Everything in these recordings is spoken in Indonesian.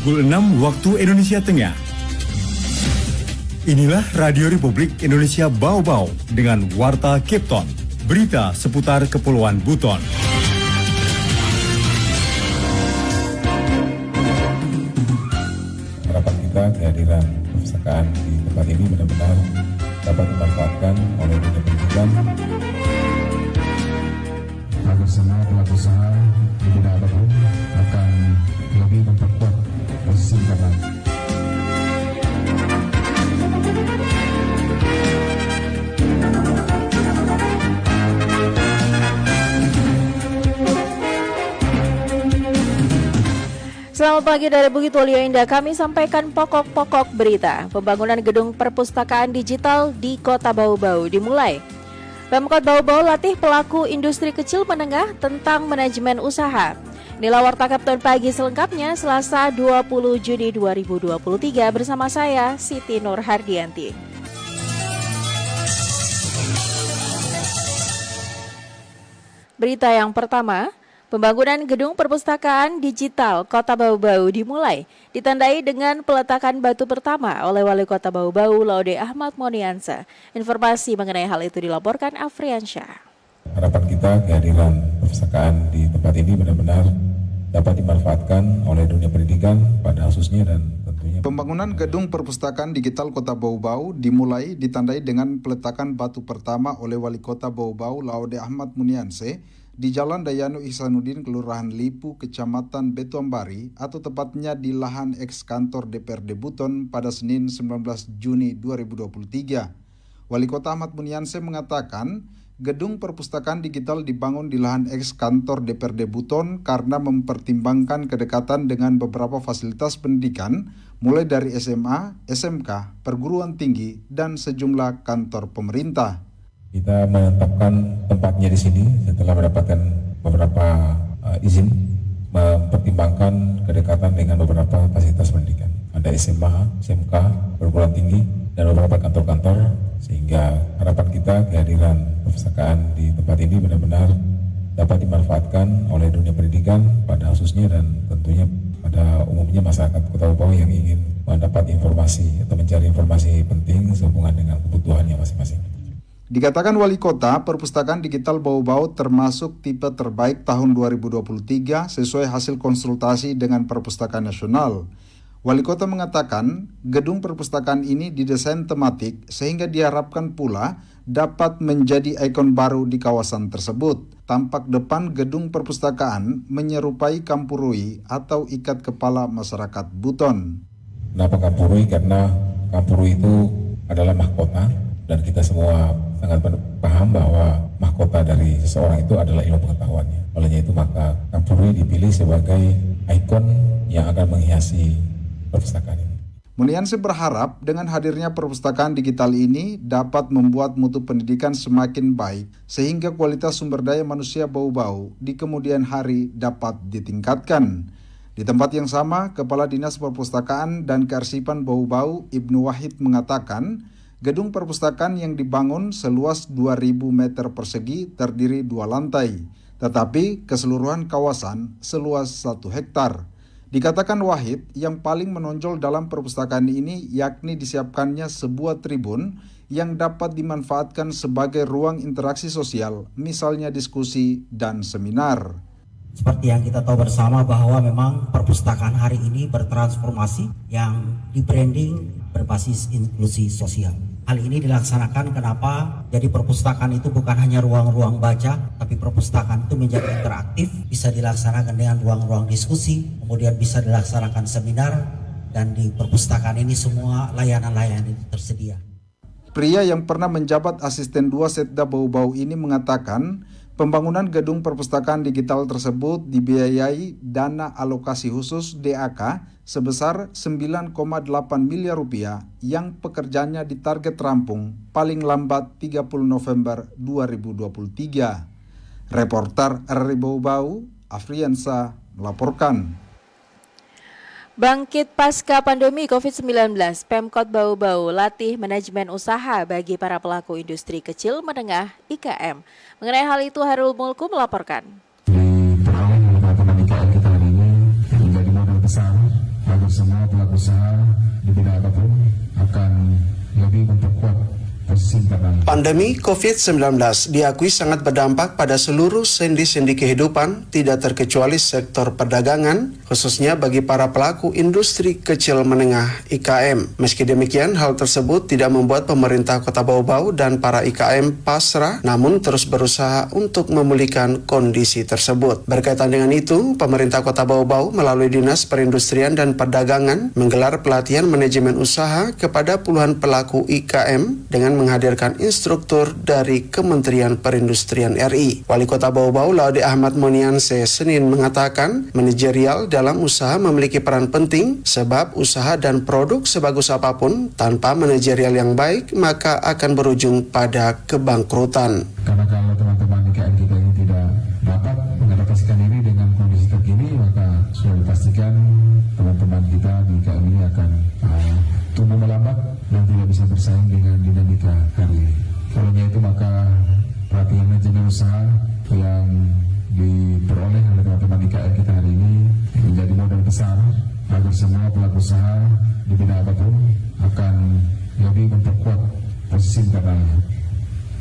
pukul 6 waktu Indonesia Tengah. Inilah Radio Republik Indonesia Bau-Bau dengan Warta Kepton, berita seputar Kepulauan Buton. Harapan kita kehadiran perpustakaan di tempat ini benar-benar dapat dimanfaatkan oleh dunia pendidikan agar semua pelaku usaha di bidang apapun akan lebih memperkuat posisi internal. Selamat pagi dari Bukit Waluyo Indah, kami sampaikan pokok-pokok berita. Pembangunan gedung perpustakaan digital di Kota Bau-Bau dimulai. Pemkot Bau-Bau latih pelaku industri kecil menengah tentang manajemen usaha. Inilah Warta Kepton pagi selengkapnya Selasa 20 Juni 2023 bersama saya Siti Nur Hardianti. Berita yang pertama, pembangunan gedung perpustakaan digital Kota Bau-Bau dimulai, ditandai dengan peletakan batu pertama oleh Wali Kota Bau-Bau Laude Ahmad Moniansa. Informasi mengenai hal itu dilaporkan Afriansyah. Harapan kita kehadiran perpustakaan di tempat ini benar-benar dapat dimanfaatkan oleh dunia pendidikan pada khususnya dan tentunya. Pembangunan gedung perpustakaan digital Kota Bau-Bau dimulai ditandai dengan peletakan batu pertama oleh Wali Kota Bau-Bau Laude Ahmad Moniansa di Jalan Dayanu Ihsanuddin, Kelurahan Lipu, Kecamatan Betuambari, atau tepatnya di lahan eks kantor DPRD Buton pada Senin 19 Juni 2023. Wali Kota Ahmad Moniansa mengatakan, gedung perpustakaan digital dibangun di lahan eks kantor DPRD Buton karena mempertimbangkan kedekatan dengan beberapa fasilitas pendidikan, mulai dari SMA, SMK, perguruan tinggi, dan sejumlah kantor pemerintah. Kita menetapkan tempatnya di sini setelah mendapatkan beberapa izin, mempertimbangkan kedekatan dengan beberapa fasilitas pendidikan. Ada SMA, SMK, perguruan tinggi, dan beberapa kantor-kantor, sehingga harapan kita kehadiran perpustakaan di tempat ini benar-benar dapat dimanfaatkan oleh dunia pendidikan pada khususnya dan tentunya pada umumnya masyarakat Kota Bau yang ingin mendapat informasi atau mencari informasi penting sehubungan dengan kebutuhannya masing-masing. Dikatakan Wali Kota, perpustakaan digital Bau-Bau termasuk tipe terbaik tahun 2023 sesuai hasil konsultasi dengan Perpustakaan Nasional. Wali Kota mengatakan, gedung perpustakaan ini didesain tematik sehingga diharapkan pula dapat menjadi ikon baru di kawasan tersebut. Tampak depan gedung perpustakaan menyerupai Kampurui atau ikat kepala masyarakat Buton. Kenapa Kampurui? Karena Kampurui itu adalah mahkota dan kita semua sangat paham bahwa mahkota dari seseorang itu adalah ilmu pengetahuannya. Olehnya itu maka Kampurui dipilih sebagai ikon yang akan menghiasi perpustakaan ini. Moniansa berharap dengan hadirnya perpustakaan digital ini dapat membuat mutu pendidikan semakin baik sehingga kualitas sumber daya manusia Bau-Bau di kemudian hari dapat ditingkatkan. Di tempat yang sama, Kepala Dinas Perpustakaan dan Kearsipan Bau-Bau Ibnu Wahid mengatakan, gedung perpustakaan yang dibangun seluas 2.000 meter persegi terdiri 2 lantai, tetapi keseluruhan kawasan seluas 1 hektar. Dikatakan Wahid, yang paling menonjol dalam perpustakaan ini yakni disiapkannya sebuah tribun yang dapat dimanfaatkan sebagai ruang interaksi sosial, misalnya diskusi dan seminar. Seperti yang kita tahu bersama bahwa memang perpustakaan hari ini bertransformasi yang di-branding berbasis inklusi sosial. Hal ini dilaksanakan kenapa? Jadi perpustakaan itu bukan hanya ruang-ruang baca, tapi perpustakaan itu menjadi interaktif, bisa dilaksanakan dengan ruang-ruang diskusi, kemudian bisa dilaksanakan seminar, dan di perpustakaan ini semua layanan-layanan itu tersedia. Pria yang pernah menjabat asisten 2 Setda Bau-Bau ini mengatakan, pembangunan gedung perpustakaan digital tersebut dibiayai dana alokasi khusus DAK sebesar 9,8 miliar rupiah yang pekerjaannya ditarget rampung paling lambat 30 November 2023. Reporter RRI Bau-Bau, Afriansa melaporkan. Bangkit pasca pandemi COVID-19, Pemkot Bau-Bau latih manajemen usaha bagi para pelaku industri kecil menengah IKM. Mengenai hal itu, Harul Mulku melaporkan. Di tahun IKM kita hari ini menjadi modal besar bagi semua pelaku usaha di bidang apapun akan lebih memperkuat posisi internal. Pandemi COVID-19 diakui sangat berdampak pada seluruh sendi-sendi kehidupan, tidak terkecuali sektor perdagangan, khususnya bagi para pelaku industri kecil menengah IKM. Meski demikian, hal tersebut tidak membuat pemerintah Kota Bau-Bau dan para IKM pasrah, namun terus berusaha untuk memulihkan kondisi tersebut. Berkaitan dengan itu, pemerintah Kota Bau-Bau melalui Dinas Perindustrian dan Perdagangan menggelar pelatihan manajemen usaha kepada puluhan pelaku IKM dengan menghadirkan instruktur dari Kementerian Perindustrian RI. Wali Kota Bau-Bau Laude Ahmad Monianse Senin mengatakan manajerial dalam usaha memiliki peran penting sebab usaha dan produk sebagus apapun tanpa manajerial yang baik maka akan berujung pada kebangkrutan. Karena kalau teman-teman IKM kita ini tidak dapat mengadaptasikan diri dengan kondisi terkini, maka sudah dipastikan teman-teman kita di IKM ini akan tumbuh melambat dan tidak bisa bersaing dengan dinamika hari ini. Olehnya itu maka pelatihan manajemen usaha yang diperoleh oleh teman-teman IKM kita hari ini menjadi modal besar agar semua pelaku usaha di bidang apapun akan lebih memperkuat posisi internalnya.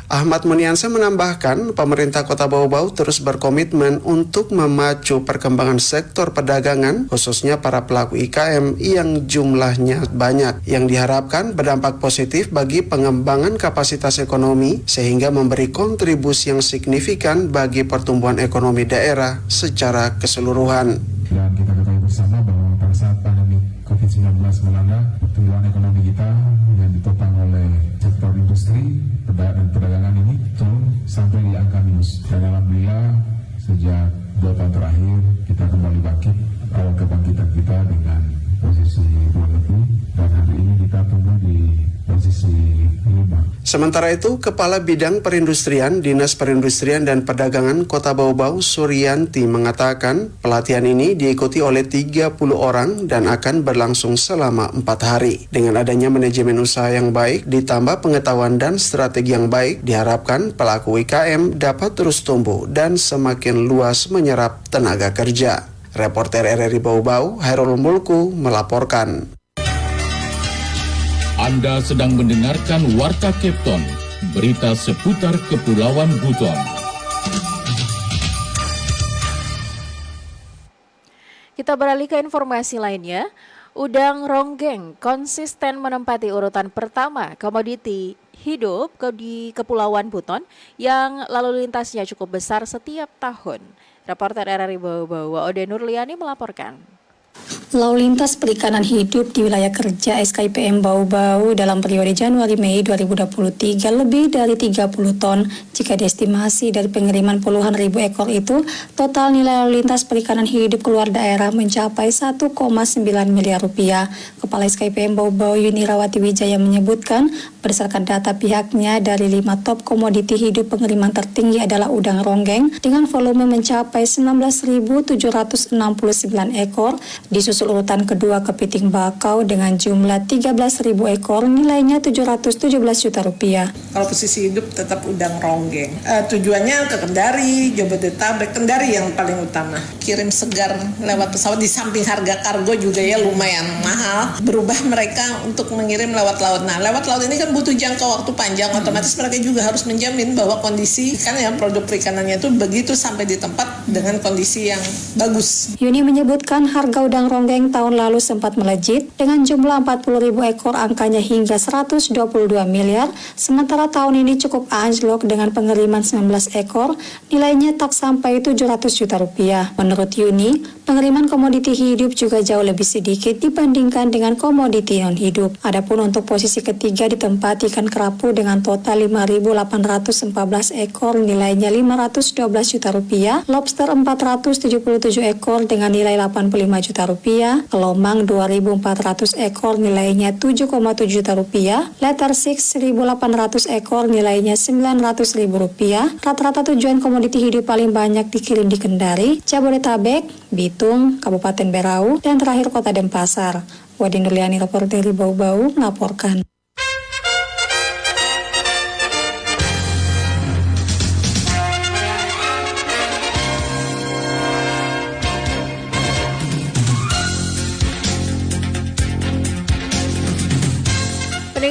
Ahmad Muniansa menambahkan, pemerintah Kota Bau-Bau terus berkomitmen untuk memacu perkembangan sektor perdagangan, khususnya para pelaku IKM yang jumlahnya banyak, yang diharapkan berdampak positif bagi pengembangan kapasitas ekonomi, sehingga memberi kontribusi yang signifikan bagi pertumbuhan ekonomi daerah secara keseluruhan. Dan kita ketahui bersama bahwa pada saat pandemi COVID-19 melanda, pertumbuhan ekonomi kita yang ditopang oleh sektor industri dan perdagangan ini turun sampai di angka minus. Dan alhamdulillah sejak 2 tahun terakhir kita kembali bangkit, awal kebangkitan kita dengan posisi 2 lebih, dan hari ini kita tumbuh di posisi 5. Sementara itu, Kepala Bidang Perindustrian Dinas Perindustrian dan Perdagangan Kota Bau-Bau Suryanti mengatakan pelatihan ini diikuti oleh 30 orang dan akan berlangsung selama 4 hari. Dengan adanya manajemen usaha yang baik ditambah pengetahuan dan strategi yang baik, diharapkan pelaku IKM dapat terus tumbuh dan semakin luas menyerap tenaga kerja. Reporter RRI Bau-Bau, Hairul Mulku melaporkan. Anda sedang mendengarkan Warta Kepton, berita seputar Kepulauan Buton. Kita beralih ke informasi lainnya. Udang ronggeng konsisten menempati urutan pertama komoditi hidup di Kepulauan Buton yang lalu lintasnya cukup besar setiap tahun. Reporter RRI Bau-Bau, Ode Nurliani melaporkan. Lalu lintas perikanan hidup di wilayah kerja SKIPM Bau-Bau dalam periode Januari-Mei 2023 lebih dari 30 ton. Jika diestimasi dari pengiriman puluhan ribu ekor itu, total nilai lalu lintas perikanan hidup keluar daerah mencapai 1,9 miliar rupiah. Kepala SKIPM Bau-Bau Yunirawati Wijaya menyebutkan, berdasarkan data pihaknya dari 5 top komoditi hidup pengiriman tertinggi adalah udang ronggeng dengan volume mencapai 19.769 ekor, disusul urutan kedua kepiting bakau dengan jumlah 13.000 ekor, nilainya 717 juta rupiah. Kalau posisi hidup tetap udang ronggeng. Tujuannya ke Kendari, Jabodetabek, Kendari yang paling utama. Kirim segar lewat pesawat, di samping harga kargo juga ya lumayan mahal. Berubah mereka untuk mengirim lewat laut. Nah, lewat laut ini kan butuh jangka waktu panjang, otomatis mereka juga harus menjamin bahwa kondisi ikan yang produk perikanannya itu begitu sampai di tempat dengan kondisi yang bagus. Yuni menyebutkan harga udang ronggeng tahun lalu sempat melejit dengan jumlah 40.000 ekor, angkanya hingga 122 miliar, sementara tahun ini cukup anjlok dengan pengiriman 19 ekor, nilainya tak sampai 700 juta rupiah. Menurut Yuni, pengiriman komoditi hidup juga jauh lebih sedikit dibandingkan dengan komoditi non-hidup. Adapun untuk posisi ketiga ditempati ikan kerapu dengan total 5.814 ekor, nilainya 512 juta rupiah, lobster 477 ekor dengan nilai 85 juta rupiah, kelomang 2.400 ekor nilainya 7,7 juta rupiah, letter 6 1.800 ekor nilainya 900.000 rupiah. Rata-rata tujuan komoditi hidup paling banyak dikirim di Kendari, Jabodetabek, Bitung, Kabupaten Berau, dan terakhir Kota Denpasar. Wadin Nurliani, reporter Bau-Bau melaporkan.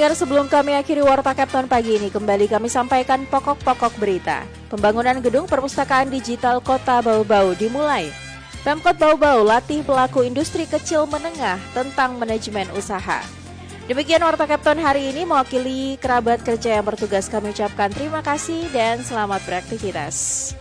Pendengar, sebelum kami akhiri Warta Kapton pagi ini, kembali kami sampaikan pokok-pokok berita. Pembangunan gedung perpustakaan digital Kota Bau-Bau dimulai. Pemkot Bau-Bau latih pelaku industri kecil menengah tentang manajemen usaha. Demikian Warta Kapton hari ini, mewakili kerabat kerja yang bertugas kami ucapkan terima kasih dan selamat beraktivitas.